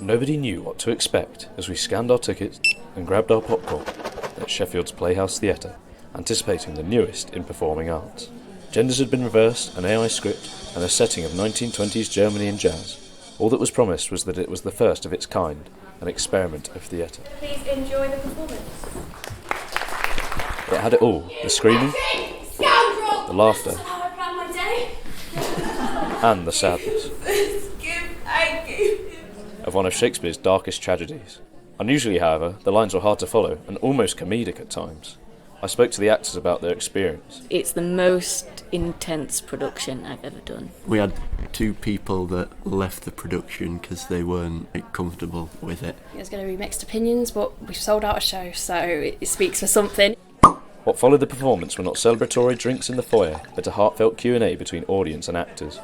Nobody knew what to expect as we scanned our tickets and grabbed our popcorn at Sheffield's Playhouse Theatre, anticipating the newest in performing arts. Genders had been reversed, an AI script, and a setting of 1920s Germany and jazz. All that was promised was that it was the first of its kind, an experiment of theatre. Please enjoy the performance. It had it all, the screaming, the laughter, and the sadness of one of Shakespeare's darkest tragedies. Unusually, however, the lines were hard to follow and almost comedic at times. I spoke to the actors about their experience. It's the most intense production I've ever done. We had 2 people that left the production because they weren't comfortable with it. There's going to be mixed opinions, but we've sold out a show, so it speaks for something. What followed the performance were not celebratory drinks in the foyer, but a heartfelt Q&A between audience and actors.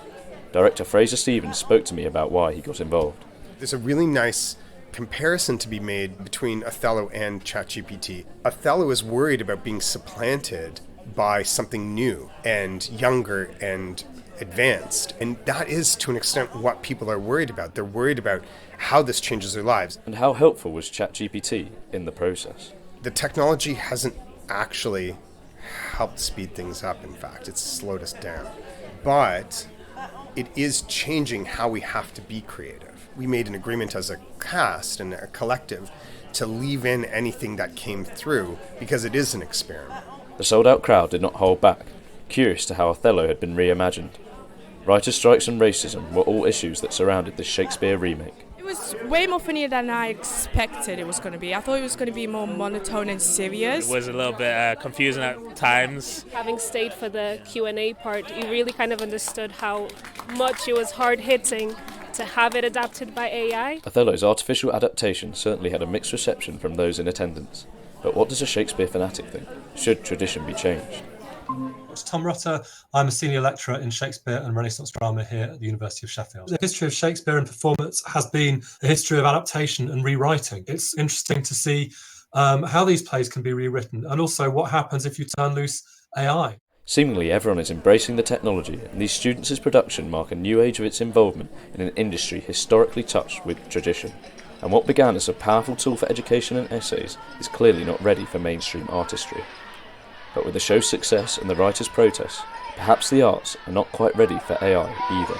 Director Fraser Stevens spoke to me about why he got involved. There's a really nice comparison to be made between Othello and ChatGPT. Othello is worried about being supplanted by something new and younger and advanced. And that is, to an extent, what people are worried about. They're worried about how this changes their lives. And how helpful was ChatGPT in the process? The technology hasn't actually helped speed things up, in fact. It's slowed us down. But it is changing how we have to be creative. We made an agreement as a cast and a collective to leave in anything that came through because it is an experiment. The sold-out crowd did not hold back, curious to how Othello had been reimagined. Writer strikes and racism were all issues that surrounded this Shakespeare remake. It was way more funnier than I expected it was going to be. I thought it was going to be more monotone and serious. It was a little bit confusing at times. Having stayed for the Q&A part, you really kind of understood how much it was hard-hitting to have it adapted by AI. Othello's artificial adaptation certainly had a mixed reception from those in attendance. But what does a Shakespeare fanatic think? Should tradition be changed? I'm Tom Rutter. I'm a senior lecturer in Shakespeare and Renaissance drama here at the University of Sheffield. The history of Shakespeare and performance has been a history of adaptation and rewriting. It's interesting to see how these plays can be rewritten and also what happens if you turn loose AI. Seemingly everyone is embracing the technology, and these students' production mark a new age of its involvement in an industry historically touched with tradition. And what began as a powerful tool for education and essays is clearly not ready for mainstream artistry. But with the show's success and the writers' protests, perhaps the arts are not quite ready for AI either.